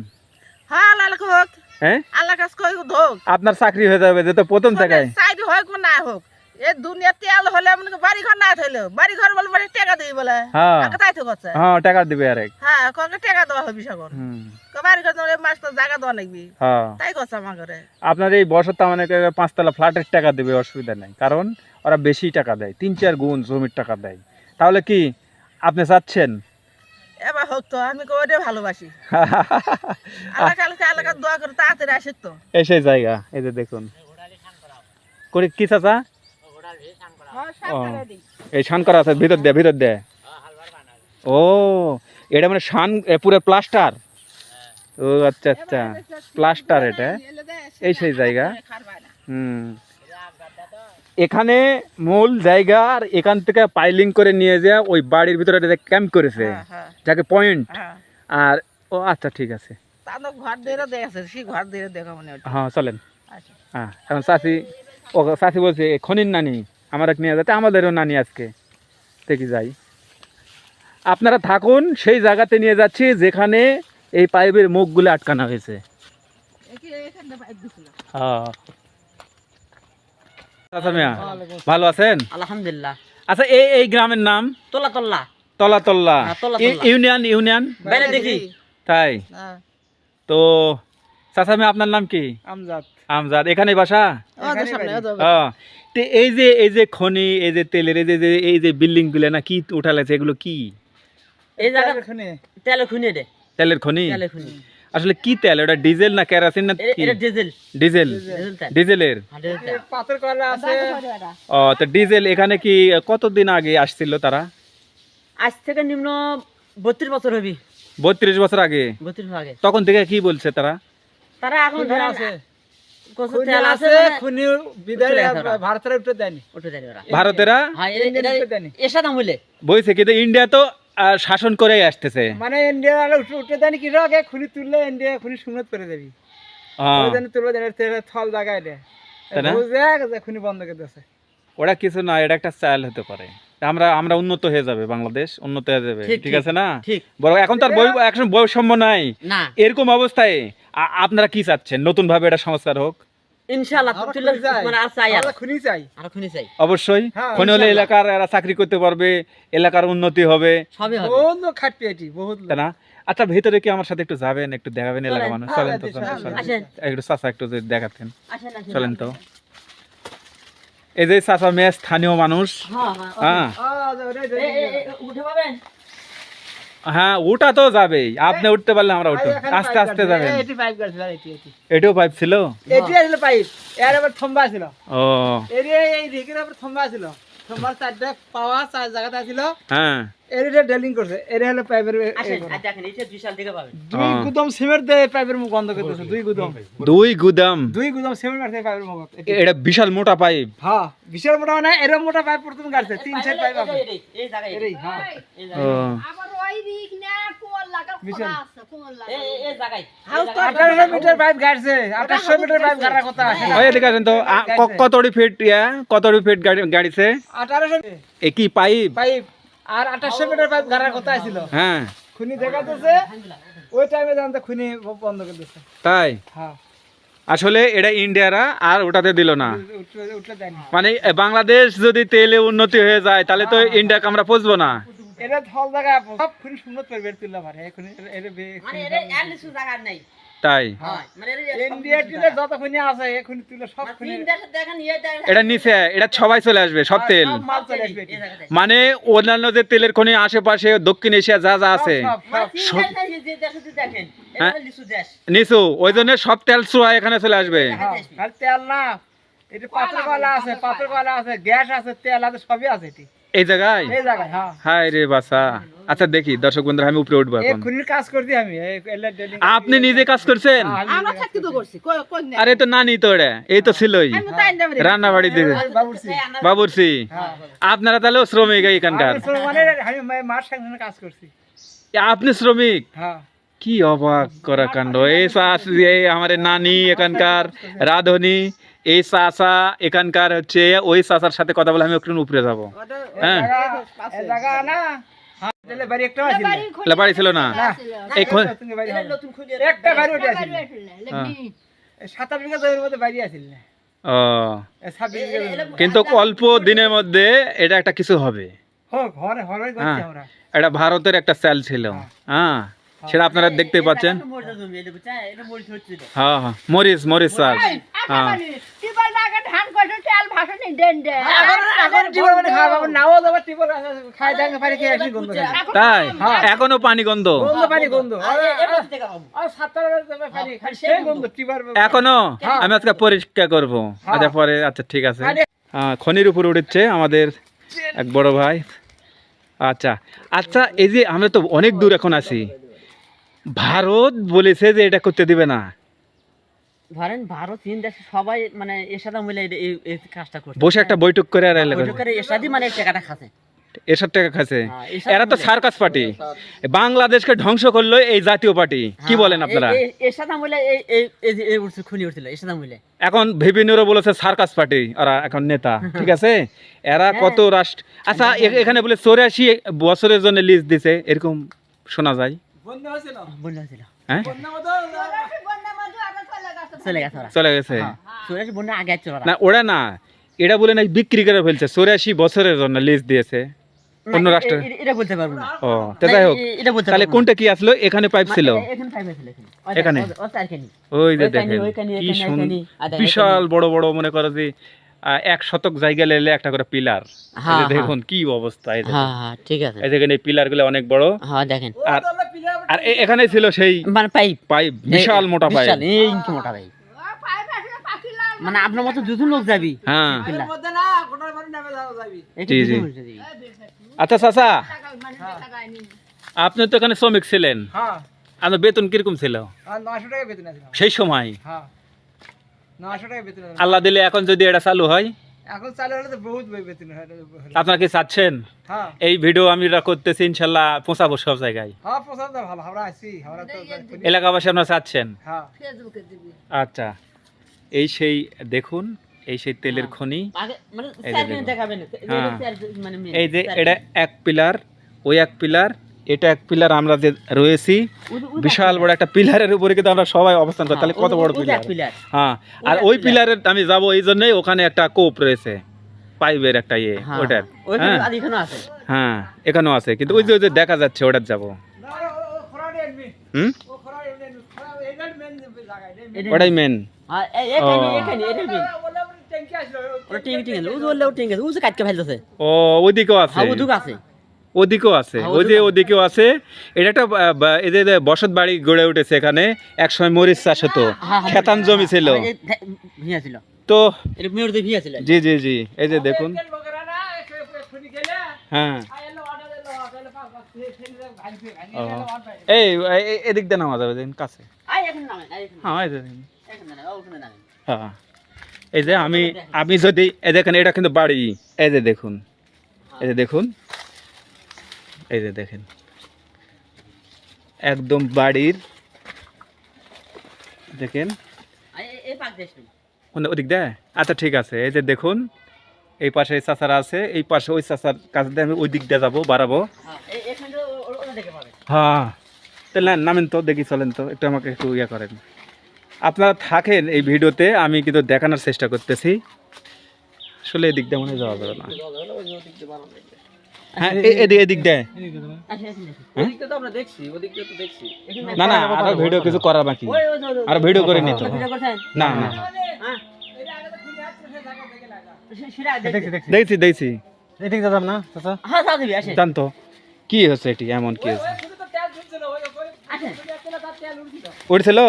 হ্যাঁ আল্লাহ হোক, হ্যাঁ আল্লাহ কাজ কই হোক, আপনার চাকরি হয়ে যাবে যে তো প্রথম জায়গায়। সাইড হোক না হোক, এই দুনিয়া তেল হলে মনে বাড়ি ঘর না হইলো, বাড়ি ঘর বলে মানে টাকা দিই বলে। হ্যাঁ আগে তাই তো করছে। হ্যাঁ টাকা দিবে আরেক। হ্যাঁ কবে টাকা দেওয়া হবে সাগর, হুম বাড়ি ঘর তোমার মাস তো জায়গা দেওয়া লাগবে, হ্যাঁ তাই করছে আমার ঘরে। আপনার এই বছরটা মানে 5 তলা ফ্ল্যাটের টাকা দেবে, অসুবিধা নেই, কারণ ওরা বেশি টাকা দেয়, 3-4 গুণ জমির টাকা দেয়। তাহলে কি আপনি চাচ্ছেন? এবার হোক তো, আমি ওইটাই ভালোবাসি। আল্লাহ কালকে আল্লাহ দোয়া করে তাড়াতাড়ি আসে তো। এই সেই জায়গা, এই যে দেখুন করে কি চাচা ও এই শান করা আছে ভিতর দিয়ে। ও এটা মানে শান পুরো প্লাস্টার। ও আচ্ছা আচ্ছা প্লাস্টার এটা, এই সেই জায়গা। হুম এখানে মূল জায়গা, আর এখান থেকে পাইলিং করে নিয়ে যায় ওই বাড়ির ভিতরে ক্যাম্প করেছে যাকে পয়েন্ট। আর ও আচ্ছা ঠিক আছে, তাদের ঘর দিয়ে দেখেছে, সেই ঘর দিয়ে দেখা মনে হয়। হ্যাঁ চলেন। আচ্ছা হ্যাঁ এখন চাষি বলছে খনির নানি আমার নিয়ে যেতে, আমাদেরও নানি আজকে থেকে যাই। আপনারা থাকুন, সেই জায়গাতে নিয়ে যাচ্ছি যেখানে এই পাইপের মুখগুলো আটকানো হয়েছে। হ্যাঁ আচ্ছা মিয়া ভালো আছেন? আলহামদুলিল্লাহ। আচ্ছা এই গ্রামের নাম? তোলা তোল্লা। তলাতল্লা হ্যাঁ, তলাতল্লা। ইউনিয়ন। বাইরে দেখি। তাই হ্যাঁ তো চাচা মিয়া আপনার নাম কি? আমজাদ। আমজাদ। এখানে বাসা? ওদের সামনে ওদের তো এই যে খনি, এই যে তেলের এই যে বিল্ডিং গুলো না কি উঠালেছে, এগুলো কি? এই জায়গা এখানে তেল খুনি রে। তেলের খনি? তেল খুনি। আসলে কি তেল ওটা? ডিজেল না কেরোসিন না কি? এটা ডিজেল। ডিজেল। ডিজেল তেল। ডিজেলের? হ্যাঁ, ডিজেল তেল। পাথর কয়লা আছে। ও তো ডিজেল এখানে কি কতদিন আগে আসছিল তারা? আজ থেকে নিম্ন 32 বছর হবে। 32 বছর আগে? 32 বছর আগে। তখন থেকে কি বলছে তারা? তারা এখন ধরে আছে। কত খুনি তেল আছে আছে, মানে খুনি বিদায় উঠে গেছে ওরা। ভারতের উঠে দেয়নি। উঠে দেয় ওরা। ভারতেরা হ্যাঁ এটা এর সাথে বলে বইছে, কিন্তু ইন্ডিয়া তো শাসন করেই আসতেছে। মানে ইন্ডিয়া উঠে দেয়নি কি আগে খুনি তুললে ইন্ডিয়া খুনি সুন্নত করে দেবি। ওই জন্য তুলে দেয় থল জায়গায় দেয়। তাই না? বুঝে যে খুনি বন্ধ করে দিয়েছে। ওরা কিছু না, এটা একটা চাল হতে পারে। আমরা উন্নত হয়ে যাবে, বাংলাদেশ উন্নত হয়ে যাবে, ঠিক, ঠিক আছে না? ঠিক। বড় এখন তো আর এখন বৈষম্য নাই। না এরকম অবস্থায় আপনারা কি চাচ্ছেন? নতুন ভাবে এটা সংস্কার হোক ইনশাআল্লাহ। আমরা তুলে খুনি চাই। মানে আর চাই আর আমরা খুনি চাই। আর খুনি চাই। অবশ্যই। হ্যাঁ, খনি হলে ইনশাআল্লাহ। এলাকার এরা চাকরি করতে পারবে, এলাকার উন্নতি হবে, সবই হবে। বহুত লোক খাটবে এটি, বহুত লোক। তাই না? আচ্ছা ভেতরে কি আমার সাথে একটু যাবেন, একটু দেখাবেন এলাকার চলেন। মানুষ? হ্যাঁ, চলেন তো, আসেন, চলেন। আসেন। একটু চাচা একটু যদি দেখাতেন, আসেন আসেন। চলেন তো। এই যে চাচা মেয়ে স্থানীয় মানুষ। হ্যাঁ হ্যাঁ। হ্যাঁ উঠে পাবেন। হ্যাঁ ওটা তো যাবেই, আপনি উঠতে পারলে আমরা উঠবো, আস্তে আস্তে যাবেন। এটি পাইপ গাড়ছিল, এটি এটাও পাইপ ছিল? এটি আসলে পাইপ, এর আবার থম্বা ছিল। ও এই দিকের আবার থম্বা ছিল, থম্বার চারটা পাওয়া 4 জায়গাতে ছিল। হ্যাঁ এর ড্রিলিং করছে, এর হলো পাইপের আসেন আর দেখেন এই যে বিশাল দিকে পাবেন। 2 গুদম সিমেন্ট দিয়ে পাইপের মুখ বন্ধ করে দিয়েছে। 2 গুদম 2 গুদাম সিমেন্ট মারছে পাইপের মুখ। এটা বিশাল মোটা পাইপ। হ্যাঁ বিশাল মোটা মানে এরকম মোটা পাইপ প্রথম গাড়ছে, 3-4 পাইপ আছে। এই জায়গায় এরই হ্যাঁ এই ও জায়গায় আবার ওই দিক না কোল লাগা খোলা আছে, কোল লাগা। এই জায়গায়। 1800 মিটার পাইপ গাড়ছে, 1800 মিটার পাইপ গাড়ার কথা আছে না। ওই এদিকে আসেন তো। কতটি ফিট কতটি ফিট গাড়িছে? 1800 এ কি পাইপ? পাইপ আর 1800 মিটার পাইপ গাড়ার কথা ছিল। হ্যাঁ খুনি দেখাতেছে, ওই টাইমে জানতে খুনি বন্ধ করে দিয়েছে। তাই হ্যাঁ আসলে এটা ইন্ডিয়ারা আর ওটাতে দিল না। উঠলে দেয়নি। মানে বাংলাদেশ যদি তেলে উন্নতি হয়ে যায় তাহলে তো ইন্ডিয়াকে আমরা পুষবো না। এটা থল জায়গা সব খুনি সুন্নত করে বের তুললা পারে। খুনি এর মানে এর এর কিছু জায়গা নাই। তাই হ্যাঁ মানে ইন্ডিয়া টিলে যত খুনি আছে এই খুনি তুলে সব খুনি তিন দেশে দেখেন এই দেখেন এটা নিচে, এটা সবাই চলে আসবে, সব তেল। সব মাল চলে আসবে এটি। এই জায়গাতে। মানে অন্যান্য যে তেলের খনি আশেপাশে দক্ষিণ এশিয়া যা যা আছে সব, সব। তিন দেশে যে দেশে দেখেন হ্যাঁ? এটা লিচু দেশ। নিচু, ওই জন্য সব তেল চুয়া এখানে চলে আসবে। হ্যাঁ, আর তেল না, এটা পাথর কয়লা আছে, পাথর কয়লা আছে, গ্যাস আছে, তেল আছে, সবই আছে এটি। এই জায়গায় এই জায়গায় হ্যাঁ হায় রে বাসা। আচ্ছা দেখি দর্শক বন্ধুরা, আমি উপরে উঠবো এই এখন। খুনির কাজ করছি আমি এই এলার ডেলিং আপনি নিজে কাজ করছেন? আমরা থাকতে তো করছি কোন আরে তো নানি তো এটা, এই তো ছিলই আমি তো আইন যাবো রান্না বাড়ি দিকে বাবুরছি বাবুর্চি। আপনারা তাহলে শ্রমিক এখানকার? মানে আমি মার সঙ্গে কাজ করছি। আপনি শ্রমিক? হ্যাঁ কি অবাক করা কাণ্ড। এই এই আমার নানি এখানকার, রাধুনি, এই চাচা এখানকার হচ্ছে, ওই চাচার সাথে কথা বলে আমি একটু উপরে যাবো। হ্যাঁ এই জায়গা না হ্যাঁ দিলে বাড়ি একটা আছে তাহলে বাড়ি ছিল না? এই তুমি বাড়ি হবে। নতুন খুঁজে একটা বাড়ি ওটা আছে হ্যাঁ। 7-8 বিঘা জমির মধ্যে বাড়ি আছিল না ও 26 বিঘা জমি। কিন্তু অল্প দিনের মধ্যে এটা একটা কিছু হবে। হোক ঘরে ঘরে করছি হ্যাঁ আমরা। এটা ভারতের একটা চাল ছিল। হ্যাঁ সেটা আপনারা দেখতে পাচ্ছেন। মরিচ জমি এটা বুঝছেন, এটা মরিচ হচ্ছিল। হ্যাঁ হ্যাঁ মরিচ মরিচ চাল। হ্যাঁ টিবল আগে ধান করছে তেল ভাষণে দেন দে এখন টিবল মানে খাওয়া পাবো নাও যাবে টিবল খাই দাঙ্গে পারি খেয়ে আসি গন্ধ খাই তাই এখনো পানি গন্ধ? গন্ধ পানি গন্ধ এবার থেকে খাবো। আর 7 যাবে পানি খাই সেই গন্ধ টিবল এখনো? আমি আজকে পরিষ্কার করব। আচ্ছা পরে, আচ্ছা ঠিক আছে। হ্যাঁ খনির উপর উঠেছে আমাদের এক বড় ভাই। আচ্ছা আচ্ছা, এই যে আমরা তো অনেক দূর এখন আছি, ভারত বলেছে যে এটা করতে দিবে না। ধরেন ভারত চীন দেশে সবাই মানে এর সাথে মিলে এই কাজটা করছে। বসে একটা বৈঠক করে আর এলাকা বৈঠক করে এর সাথে মানে টাকাটা খাচ্ছে। এসব টাকা খাচ্ছে। হ্যাঁ, এসব এরা তো মিলে। সার্কাস পার্টি, বাংলাদেশকে ধ্বংস করলো এই জাতীয় পার্টি। কি বলেন আপনারা? এর সাথে মিলে এই উঠছে খুনি উঠছিল এর সাথে মিলে। এখন বিভিন্নরা বলেছে সার্কাস পার্টি, ওরা এখন নেতা, ঠিক আছে? এরা কত রাষ্ট্র, আচ্ছা এখানে বলে 84 বছরের জন্য লিজ দিছে, এরকম শোনা যায়। বন্ধ হয়েছিল বন্ধ হয়েছিল, হ্যাঁ বন্ধ মতো চলে গেছে ওরা। চলে গেছে। সুরেশ বন্যা আগে চলে না ওরা না, এটা বলে না বিক্রি করে ফেলছে, 84 বছরের জন্য লিজ দিয়েছে অন্য রাষ্ট্র। এটা বলতে পারবো না। ও তো যাই হোক, এটা বলতে তাহলে পারবো না। কোনটা কি আসলো? এখানে পাইপ ছিল, এখানে পাইপ ছিল এখানে? ও চারখানি। ওই যে ওইখানে, দেখেন ওইখানে, কি এখানে, সুন্দর, এখানে, আর দেখেন, বিশাল বড় বড়, মনে করো যে 1 শতক জায়গা লেলে একটা করে পিলার। হ্যাঁ, দেখুন কি অবস্থা। এই দেখুন, হ্যাঁ হ্যাঁ ঠিক আছে। এই দেখেন এই পিলার গুলো অনেক বড়। হ্যাঁ দেখেন আর আর এখানে ছিল সেই মানে পাইপ, পাইপ, বিশাল মোটা পাইপ। বিশাল, এই ইঞ্চি মোটা পাইপ। মানে আপনার মতো দুজন লোক যাবি। হ্যাঁ পিলা। মধ্যে না গোটার বাড়ি নামে যাও যাবি এটা জি, জি। দুজন লোক যাবি। আচ্ছা চাচা, আপনি তো এখানে শ্রমিক ছিলেন, হ্যাঁ আপনার বেতন কিরকম ছিল আর 900 টাকা বেতন আছে সেই সময়? হ্যাঁ 900 টাকা বেতন আছে। আল্লাহ দিলে এখন যদি এটা চালু হয়, এখন চালু হলে তো বহুত বেতন হয়। আপনারা কি চাচ্ছেন? হ্যাঁ এই ভিডিও আমি করতেছি, ইনশাল্লাহ পৌঁছাবো সব জায়গায়। হ্যাঁ পছন্দ ভালো আমরা আছি আমরা তো এলাকাবাসী আপনারা চাচ্ছেন? হ্যাঁ ফেসবুকে দিবি আচ্ছা এই সেই দেখুন, এই সেই তেলের খনি। আগে মানে এই যে চারখানি দেখুন। দেখাবেন হ্যাঁ। মানে main, এই যে চারখানি। এটা এক পিলার, ওই এক পিলার, এটা এক পিলার, আমরা যে রয়েছি বিশাল বড় একটা পিলারের উপরে কিন্তু আমরা সবাই অবস্থান করি। তাহলে কত বড় পিলার? হ্যাঁ, আর ওই পিলারের আমি যাব এই জন্যই, ওখানে একটা কোপ রয়েছে পাইপের একটা ইয়ে, ওটার। হ্যাঁ হ্যাঁ এখানেও আছে, কিন্তু ওই যে দেখা যাচ্ছে ওটার যাবো। হুম ওটাই মেন। ও ওইদিকেও আছে, ওদিকেও আছে, ওই যে ওদিকেও আছে। এটা একটা এই যে বসত বাড়ি গড়ে উঠেছে এখানে। একসময় মরিচ চাষ হতো, খেতান জমি ছিল তো। জি জি জি, এই যে দেখুন। হ্যাঁ এই এদিক দিয়ে নামা যাবে কাছে। হ্যাঁ এই যে দেখুন। হ্যাঁ এই যে আমি যদি এই দেখেন, এটা কিন্তু বাড়ি, এই যে দেখুন, এই যে দেখুন, এই যে দেখেন একদম বাড়ির, দেখেন ওদিক দেয়। আচ্ছা ঠিক আছে, এই যে দেখুন এই পাশে এই চাচারা আছে, এই পাশে ওই চাচার কাছে দিয়ে আমি ওই দিক দিয়ে যাবো, বাড়াবো। হ্যাঁ তাহলে নামেন তো, দেখি চলেন তো, একটু আমাকে একটু ইয়ে করেন। আপনারা থাকেন এই ভিডিওতে, আমি কিন্তু দেখানোর চেষ্টা করতেছি। আসলে এদিক দিয়ে মনে যাওয়া যাবে না। হ্যাঁ এদিক দেয় না না, আরো ভিডিও কিছু করার বাকি, আর ভিডিও করে নিত না না। দেখছি দেখছি, এদিকে যাবেন না চাচা? জানতো কি হচ্ছে এটি, এমন কি হচ্ছে উঠছিল?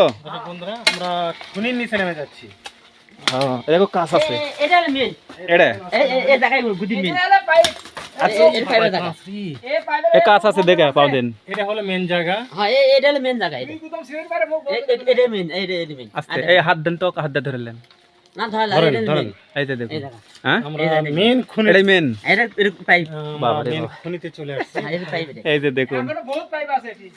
বন্ধুরা আমরা খুনির নিচে নেমে যাচ্ছি। দেখো কাজ আছে এটা এর পাইবে জায়গা এ কাজ আছে দেখে পাও দেন এটা হলো মেন জায়গা। হ্যাঁ এটা হলো মেন জায়গা এটা এটা মেন এটা মেন আস্তে এই হাত দেন তো হাত দিয়ে ধরলেন না ধরলা ধরেন, এটা ধরেন। মেন এই যে দেখুন এই জায়গা হ্যাঁ আমরা মেন খনি এটাই মেন এটা এর পাইপ বাবা রে মেন বাবা। খনিতে চলে আসছে। হ্যাঁ এর পাইপ এটা এই যে দেখুন এখনো বহুত পাইপ আছে এটি।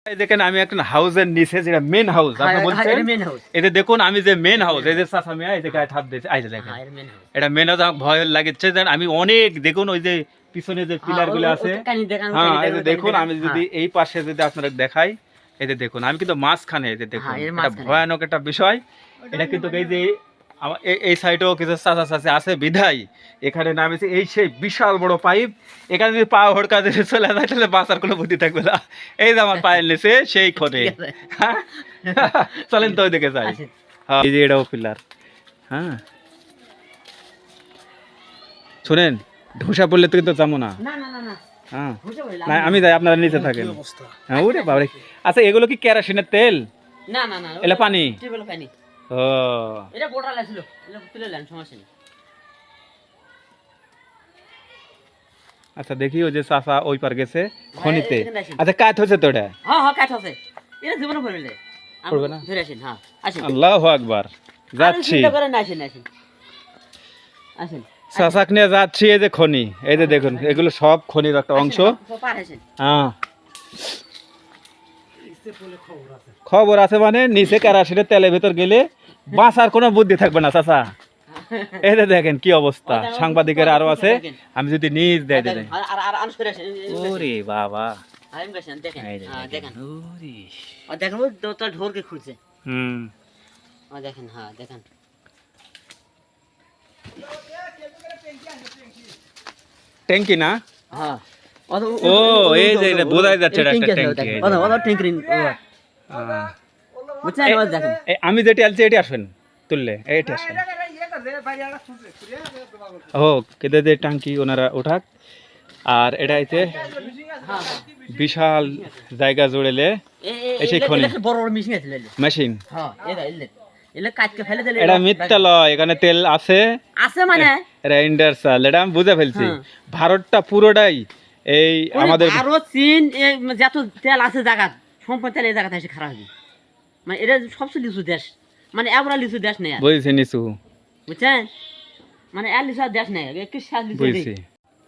এই দেখেন আমি একটা হাউসের নিচে যেটা মেন হাউস আপনি হ্যাঁ বলছেন এটা মেন হাউস এই যে দেখুন আমি যে মেন হাউস এই যে চাচা মিয়া এই যে গায়ে হাত দিয়েছে এই যে দেখেন হ্যাঁ এটা মেন হাউস এটা মেন হাউস ভয় লাগছে যে আমি অনেক দেখুন ওই যে পিছনে যে পিলার গুলো আছে কানি দেখান হ্যাঁ এই যে দেখুন আমি যদি এই পাশে যদি আপনারা দেখাই এই যে দেখুন আমি কিন্তু মাঝখানে এই যে দেখুন হ্যাঁ, এর এটা মাঝখানে। ভয়ানক একটা বিষয় এটা কিন্তু এই যে এই সাইডেও কিছু চাচা চাচি আছে বিধাই এখানে নামেছে এই সেই বিশাল বড় পাইপ এখানে যদি পা হড়কা দিয়ে চলে যায় তাহলে বাঁচার কোনো বুদ্ধি থাকবে না এই যে আমার পায়ের নিচে সেই খনে ঠিক আছে। হ্যাঁ? চলেন তো ওইদিকে যাই আসেন। হ্যাঁ এই যে এটাও পিলার হ্যাঁ শুনেন ধুসা পড়লে তো কিন্তু যাবো না না না না না হ্যাঁ বুঝতে পারলাম না আমি যাই আপনারা নিচে থাকেন হ্যাঁ ওরে বাবারে আচ্ছা এগুলো কি কেরোসিনের তেল না না না এলা পানি টিউবওয়েল পানি ও এটা গোটা লাগছিল এটা তুলে নেন সমস্যা নেই আচ্ছা দেখি ওই যে চাচা ওই পার গেছে খনিতে এখানে আসেন। আচ্ছা কাজ হচ্ছে তো এটা হ্যাঁ হ্যাঁ কাঠ আছে এটা জীবনে পড়বে পড়বে না? ধরে আসেন হ্যাঁ আসেন আল্লাহু আকবার যাচ্ছি চিন্তা করেন না আসেন আসেন আসেন চাচাক নিয়ে যাচ্ছি এই যে খনি এই যে দেখুন এগুলো সব খনির একটা অংশ পার আসেন হ্যাঁ খবর আছে মানে নিচে কেরাসিনের তেলের ভেতর গেলে বাঁচার কোনো বুদ্ধি থাকবে না চাচা এই যে দেখেন কি অবস্থা সাংবাদিকের আরো আছে আমি যদি নিজ দেয় দেয় আর আর আর আনস করে আসেন ওরে বাবা আইম গেছেন দেখেন এই যে হ্যাঁ দেখেন ওরে আর দেখেন ওই তো ঢোরকে খুলছে হুম দেখেন হ্যাঁ দেখেন ট্যাঙ্কি না হ্যাঁ ও এই যে এটা বোঝাই যাচ্ছে এটা একটা ট্যাঙ্কি এই যে। ট্যাঙ্কিং হ্যাঁ। বুঝছেন এবার দেখেন এই আমি যেটি আলছি এটি আসবেন তুললে এইটি আসেন ও কেদে যে টাঙ্কি ওনারা উঠাক আর এটা হচ্ছে হ্যাঁ বিশাল জায়গা জুড়েলে এই সেই খনি। বড় বড় মেশিন আছে মেশিন হ্যাঁ এটা এলে এলে কাটকে ফেলে দিলে এটা মিথ্যা লয় এখানে তেল আছে আছে মানে এটা ইন্ডাস্ট্রিয়াল এটা আমি বুঝে ফেলছি হ্যাঁ। ভারতটা পুরোটাই এই আমাদের ভারত চীন যত তেল আছে জায়গা সম্পদ তেল এই জায়গাতে এসে খারাপ হবে মানে এটা সবচেয়ে লিচু দেশ মানে এবার লিচু দেশ নেই আর বুঝছি নিচু বুঝছেন মানে এর লিচু আর দেশ নেই একটু স্বাদ লিচু বুঝছি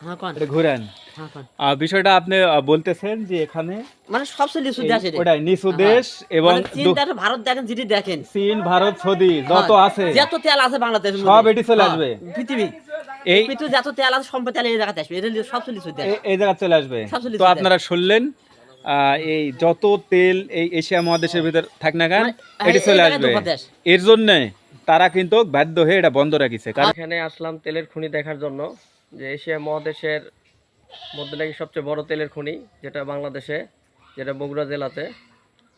হ্যাঁ কোন এটা ঘুরেন হ্যাঁ কোন বিষয়টা আপনি বলতেছেন যে এখানে মানে সবচেয়ে লিচু দেশ এটা ওটাই নিচু হ্যাঁ। দেশ এবং মানে চীন দেখেন ভারত দেখেন যেটি দেখেন চীন ভারত সৌদি যত হ্যাঁ, আছে যত তেল আছে বাংলাদেশ সব এটি চলে আসবে। পৃথিবী এই এই পৃথিবী যত তেল আছে সম্পদ তেল এই জায়গাতে আসবে এটা সবচেয়ে লিচু দেশ এই জায়গা চলে আসবে সবচেয়ে তো লিচু আপনারা শুনলেন এই যত তেল এই এশিয়া মহাদেশের ভিতর থাক না কেন মানে এটি এই চলে জায়গায় আসবে দুটো দেশ। এর জন্য তারা কিন্তু বাধ্য হয়ে এটা বন্ধ রাখিছে কারণ এখানে আসলাম তেলের খনি দেখার জন্য যে এশিয়া মহাদেশের মধ্যে নাকি সবচেয়ে বড় তেলের খনি যেটা বাংলাদেশে, যেটা বগুড়া জেলাতে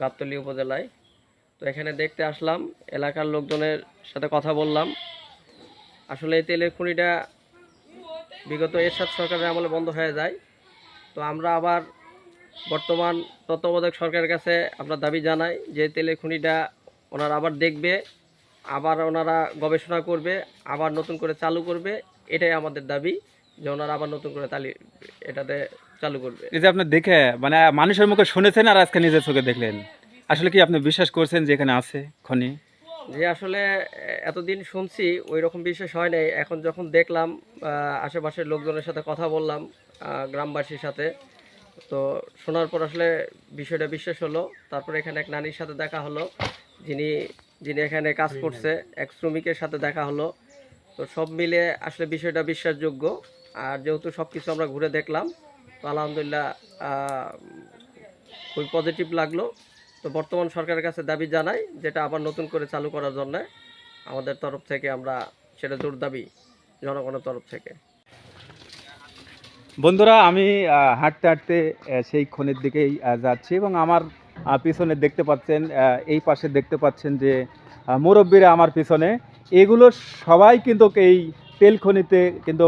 গাবতলী উপজেলায়। তো এখানে দেখতে আসলাম, এলাকার লোকজনের সাথে কথা বললাম। আসলে এই তেলের খনিটা বিগত এরশাদ সরকারের আমলে বন্ধ হয়ে যায়। তো আমরা আবার বর্তমান তত্ত্বাবধায়ক সরকারের কাছে আমরা দাবি জানাই যে তেলের খনিটা ওনারা আবার দেখবে, আবার ওনারা গবেষণা করবে, আবার নতুন করে চালু করবে। এটাই আমাদের দাবি যে ওনারা আবার নতুন করে এটাতে চালু করবে। এই যে আপনি দেখে মানে মানুষের মুখে শুনেছেন আর আজকে নিজের চোখে দেখলেন, আসলে কি আপনি বিশ্বাস করছেন যে এখানে আছে খনি? যে আসলে এতদিন শুনছি ওই রকম বিশ্বাস হয় নাই, এখন যখন দেখলাম আশেপাশের লোকজনের সাথে কথা বললাম, গ্রামবাসীর সাথে, তো শোনার পর আসলে বিষয়টা বিশ্বাস হলো। তারপর এখানে এক নানির সাথে দেখা হলো, যিনি এখানে কাজ করছে, এক শ্রমিকের সাথে দেখা হলো। তো সব মিলে আসলে বিষয়টা বিশ্বাসযোগ্য। আর যেহেতু সব কিছু আমরা ঘুরে দেখলাম, তো আলহামদুলিল্লাহ খুবই পজিটিভ লাগলো। তো বর্তমান সরকারের কাছে দাবি জানাই যেটা আবার নতুন করে চালু করার জন্য আমাদের তরফ থেকে আমরা সেটা জোর দাবি জনগণের তরফ থেকে। বন্ধুরা, আমি হাঁটতে হাঁটতে সেই খনির দিকেই যাচ্ছি এবং আমার পিছনে দেখতে পাচ্ছেন, এই পাশে দেখতে পাচ্ছেন যে মুরব্বীরা আমার পিছনে, এগুলো সবাই কিন্তু এই তেল খনিতে কিন্তু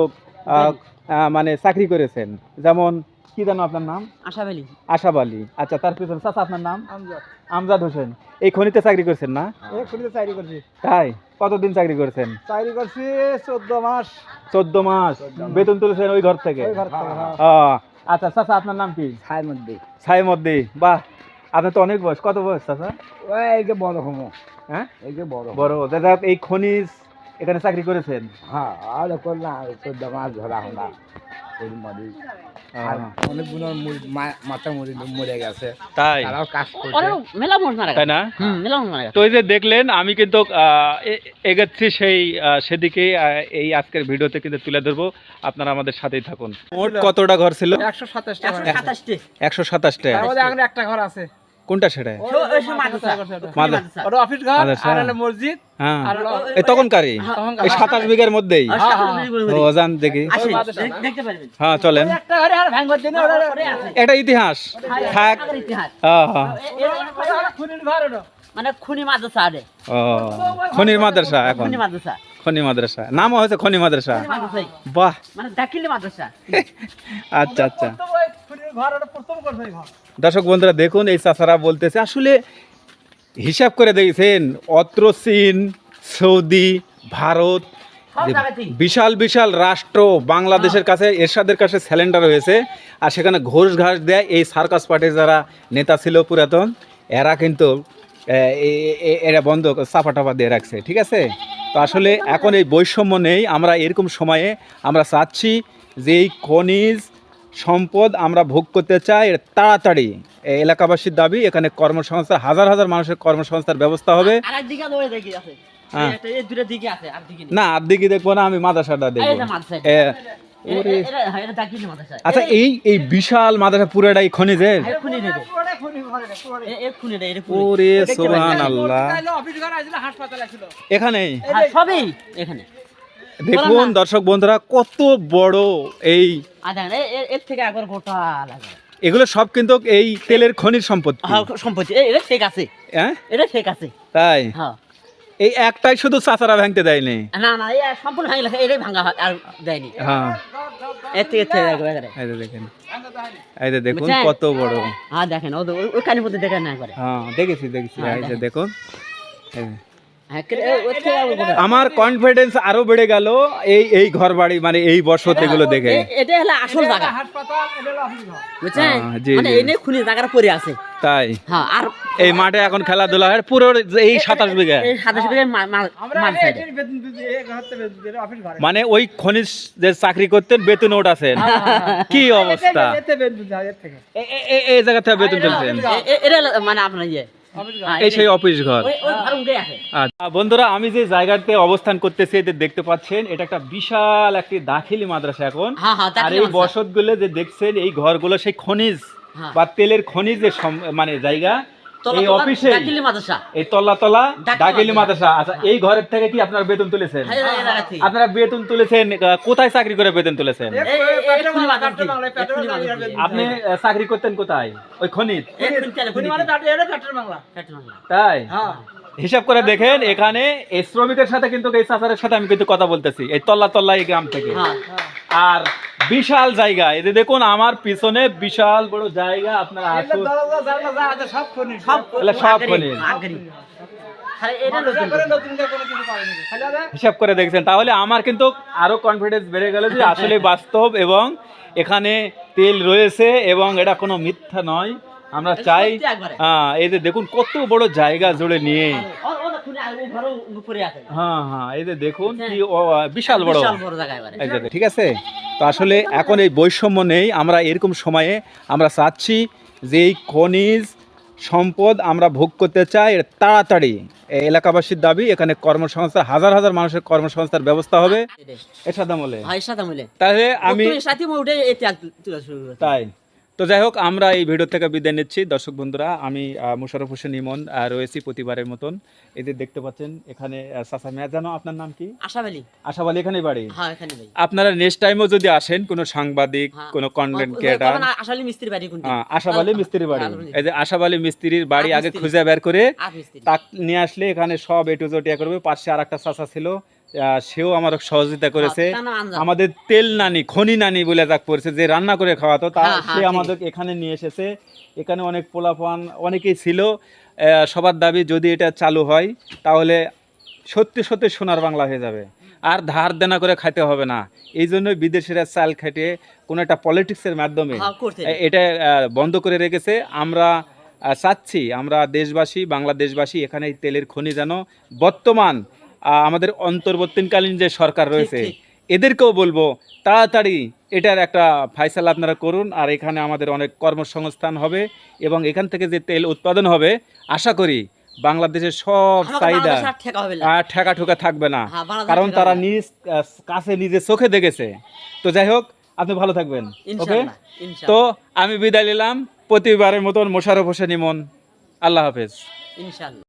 মানে চাকরি করেছেন। যেমন কি জানো আপনার নাম? আশাবালি। আশাব আলী। আচ্ছা, তার পিছনে চাচা আপনার নাম? আমজাদ। আমজাদ হোসেন। এই খনিতে চাকরি করছেন না? এই খনিতে চাকরি করছি। তাই? কতদিন চাকরি করছেন? চাকরি করছি 14 মাস। 14 মাস। বেতন তুলেছেন ওই ঘর থেকে? ওই ঘর থেকে, হ্যাঁ। আচ্ছা চাচা, আপনার নাম কি? ছাইমদ্দি। ছাইমদ্দি। বাহ, আপনার তো অনেক বয়স। কত বয়স চাচা? ওই এই যে বড় হমো। হ্যাঁ, এই যে বড়। বড়। দাদা, এই খনিজ এখানে চাকরি করেছেন? হ্যাঁ, আর করলাম 14 মাস ধরা হলা। ওই মরি। আর অনেকগুলো মাথা মরে গেছে। তাই? তারাও কাজ করছে। ওরে মেলা মোট মারা গেছে। তাই না? মেলা মোট মারা গেছে। তো এই যে দেখলেন, আমি কিন্তু এগোচ্ছি সেদিকে এই আজকের ভিডিওতে কিন্তু তুলে ধরবো। আপনারা আমাদের সাথেই থাকুন। মোট কতটা ঘর ছিল? 127 টা। 127 127টা। তার মধ্যে এখন একটা ঘর আছে। কোনটা সেটা? মাদ্রাসা। ওটা অফিস ঘর মাদ্রাসা। আর হলো মসজিদ। হ্যাঁ, আর হলো এই তখনকারই এই 27 বিঘার মধ্যেই। ও জান দেখি। দেখতে পারবেন। হ্যাঁ, চলেন। একটা ঘরে আর ভাঙবার জন্য ওটা একটা ইতিহাস থাক। আগের ইতিহাস। খুনির ঘর ওটা। মানে খুনি মাদ্রাসা আরে। ও, খনির মাদ্রাসা এখন। খুনি মাদ্রাসা। খনি মাদ্রাসা নামও হয়েছে খনি মাদ্রাসা। মাদ্রাসাই। বাহ, মানে দাখিলি মাদ্রাসা। আচ্ছা আচ্ছা। তো ওই খুনির ঘর ওটা প্রথম করছে এই ঘর। দর্শক বন্ধুরা দেখুন, এই চাচারা বলতেছে আসলে হিসাব করে দেখছেন, অত্র চীন, সৌদি, ভারত, সব যে জায়গাতেই। বিশাল বিশাল রাষ্ট্র বাংলাদেশের কাছে, এরশাদের কাছে স্যালেন্ডার হয়েছে, আর সেখানে ঘোষ ঘাস দেয় এই সার্কাস পার্টির যারা নেতা ছিল পুরাতন, এরা কিন্তু এরা বন্ধ চাপা টাপা দিয়ে রাখছে। ঠিক আছে? তো আসলে এখন এই বৈষম্য নেই। আমরা এরকম সময়ে আমরা চাচ্ছি যে এই খনিজ সম্পদ আমরা ভোগ করতে চাই তাড়াতাড়ি। এলাকাবাসীর দাবি, এখানে কর্মসংস্থান, হাজার হাজার মানুষের কর্মসংস্থানের ব্যবস্থা হবে। আরেক দিকে দৌড়ে দেখি আছে। হ্যাঁ। এই দুটো দিকে আছে, আর দিকে নেই। না, আর দিকে দেখবো না, আমি মাদ্রাসাটা দেখবো। এই যে মাদ্রাসা। ওরে, এটা দাখিলি মাদ্রাসা। আচ্ছা, এই বিশাল মাদ্রাসা পুরোটাই খনিজের? এই খুনি রে। ওটা খুনির ঘর এটা, পুরো এটা। এই খুনি রে, এই খুনি। ওরে সুবহানাল্লাহ। তাইলে অফিস ঘর আছিল, হাসপাতাল আছিল। এখানেই হ্যাঁ, সবই এখানে। দেখুন দর্শক বন্ধুরা, কত বড় এই, আর দেখেন এর থেকে একবার গোটা লাগে। এগুলো সব কিন্তু এই তেলের খনির সম্পত্তি। হ্যাঁ, সম্পত্তি। এটা ঠিক আছে। হ্যাঁ, এটা ঠিক আছে। তাই? হ্যাঁ। এই একটাই শুধু চাচারা ভাঙতে দেয়নি। না না, এই সম্পূর্ণ ভাঙি লেখা, এটাই ভাঙা আর দেয়নি। হ্যাঁ, এর থেকে একবারে। এই যে দেখেন, এই যে দেখুন বুঝছেন? কত বড়। হ্যাঁ, দেখেন ওই কানের মধ্যে দেখেন না একবারে। হ্যাঁ, দেখেছি। হ্যাঁ, এই যে দেখুন, এই যে। হ্যাঁ, ওর থেকে আবার গোটা। আমার কনফিডেন্স আরো বেড়ে গেল এই ঘর বাড়ি, মানে এই বসত এগুলো দেখে। এটা হলো আসল জায়গা। হাসপাতাল, এটা হলো অফিস ঘর। বুঝছেন? হ্যাঁ, জি, মানে জি। এনে খুনি জায়গাটা পড়ে আছে। তাই? হ্যাঁ, আর এই মাঠে এখন খেলাধুলা হয় পুরো এই 27 বিঘা। এই 27 বিঘা আমরা মাল সাইডে। এটার বেতন দিতে এই ঘর থেকে বেতন দিতে অফিস ঘর। মানে ওই খনিজ যে চাকরি করতেন বেতন ওঠাছেন, কি অবস্থা! এতে বেতন দিতে হয় এর থেকে। এই জায়গা থেকে বেতন চলছেন। এটা হলো মানে আপনার ইয়ে। অফিস ঘর। হ্যাঁ, এই সেই অফিস ঘর। ওই ঘর উঠে আছে। আচ্ছা বন্ধুরা, আমি যে জায়গাতে অবস্থান করতেছি এতে দেখতে পাচ্ছেন, এটা একটা বিশাল একটি দাখিলি মাদ্রাসা এখন। হ্যাঁ, হ্যাঁ, আর দাখিলি এই মাদ্রাসা। বসতগুলো যে দেখছেন, এই ঘরগুলো সেই খনিজ হ্যাঁ। বা তেলের খনিজের মানে জায়গা। তলা এই তলা অফিসে দাখিলি মাদ্রাসা। এই তলা দাখিলি দাখিলি মাদ্রাসা। মাদ্রাসা। আচ্ছা, এই ঘরের থেকে কি আপনারা বেতন তুলেছেন? হ্যাঁ, এই জায়গা থেকে। আপনারা বেতন তুলেছেন কোথায়? চাকরি করে বেতন তুলেছেন? এই খুনি মাদ্রাসা। পেট্রোল বাংলা। আপনি চাকরি করতেন কোথায়? ওই খনিজ? এই খুনি তেলে খুনি খুনি মানে এটা পেট্রোল বাংলা। পেট্রোল বাংলা। তাই? হ্যাঁ। হিসাব করে দেখেন, এখানে এই শ্রমিকের সাথে কিন্তু এই চাচারের সাথে আমি কিন্তু কথা বলতেছি এই তল্লা এই গ্রাম থেকে। হ্যাঁ। আর বিশাল জায়গা, এই যে দেখুন আমার পিছনে বিশাল বড় জায়গা। আপনারা এগুলো আসুন, দরজা জানলা যা আছে সব খুনি। সব এগুলো সব খুনি। আগরি। খালি এটা এটা নতুন করে নতুন করে কোনো কিছু পারেনি। খালি ওরা হিসাব করে দেখছেন, তাহলে আমার কিন্তু আরো কনফিডেন্স বেড়ে গেল যে আসলে বাস্তব এবং এখানে তেল রয়েছে এবং এটা কোনো মিথ্যা নয়। আমরা চাই, সত্যি একবারে। হ্যাঁ, এই যে দেখুন কত বড় জায়গা জুড়ে নিয়ে। ও খুনি আর ও ঘরও উপরে আছে। হ্যাঁ, এই যে দেখুন কি বিশাল বড়। বিশাল বড় জায়গা এবারে। এই যে, ঠিক আছে? তো আসলে এখন এই বৈষম্য নেই। আমরা এরকম সময়ে আমরা চাচ্ছি যে এই খনিজ সম্পদ আমরা ভোগ করতে চাই তাড়াতাড়ি। এলাকাবাসীর দাবি, এখানে কর্মসংস্থান, হাজার হাজার মানুষের কর্মসংস্থানের ব্যবস্থা হবে এরশাদ আমলে। হয় সাথে মিলে। তাহলে আমি সাথে উঠে এই তেল তুলা শুরু করেছি। তাই তো যাই হোক, আমরা এই ভিডিও থেকে বিদায় নিচ্ছি। দর্শক বন্ধুরা, আমি মোশাররফ হোসেন ইমন রয়েছি প্রতিবারের মতন। এদের দেখতে পাচ্ছেন এখানে চাচা মেয়া, জানো আপনার নাম কি? আশাবালি। আশাবালি এখানেই বাড়ি? হ্যাঁ, এখানে ভাই। আপনারা নেক্সট টাইমও যদি আসেন, কোনো সাংবাদিক, কোনো কন্টেন্ট ক্রিয়েটর, আশাবালি মিস্ত্রি বাড়ি কোনটি? আশাবালি মিস্ত্রির বাড়ি। এই যে আশাবালি মিস্ত্রির বাড়ি আগে খুঁজে বের করে আর মিস্ত্রি। তাক নিয়ে আসলে এখানে সব এটু জটিয়া করবে। পাশে আর একটা চাচা ছিল, সেও আমার সহযোগিতা করেছে। তার নাম আনজাম। আমাদের তেল নানি, খনি নানি বলে যাক পড়ছে, যে রান্না করে খাওয়াতো, তা হ্যাঁ, সে ঠিক। আমাদের এখানে নিয়ে এসেছে। এখানে অনেক পোলাপান অনেকেই ছিল। সবার দাবি যদি এটা চালু হয় তাহলে সত্যি সত্যি সোনার বাংলা হয়ে যাবে, আর ধার দেনা করে খাইতে হবে না। এই জন্যই বিদেশিরা চাল খাটিয়ে কোনো একটা পলিটিক্সের মাধ্যমে হ্যাঁ, করছে। এটা বন্ধ করে রেখেছে। আমরা চাচ্ছি, আমরা দেশবাসী, বাংলাদেশবাসী, এখানে এই তেলের খনি যেন বর্তমান আমাদের অন্তর্বর্তীকালীন যে সরকার রয়েছে ঠিক। এদেরকেও বলবো তাড়াতাড়ি এটার একটা ফায়সালা আপনারা করুন, আর এখানে আমাদের অনেক কর্মসংস্থান হবে এবং এখান থেকে যে তেল উৎপাদন হবে আশা করি বাংলাদেশের সব আমাকে চাহিদা বাংলাদেশ আর ঠেকা হবে না। ঠেকা ঠুকা থাকবে না, হ্যাঁ, বাংলাদেশ কারণ ঠেকা তারা হবে না। নিজ কাছে নিজে চোখে দেখেছে। তো যাই হোক, আপনি ভালো থাকবেন। ওকে, ইনশাআল্লাহ, তো ইনশাআল্লাহ, আমি বিদায় নিলাম প্রতিবারের মতন মোশাররফ হোসেন ইমন। আল্লাহ হাফেজ। ইনশাআল্লাহ।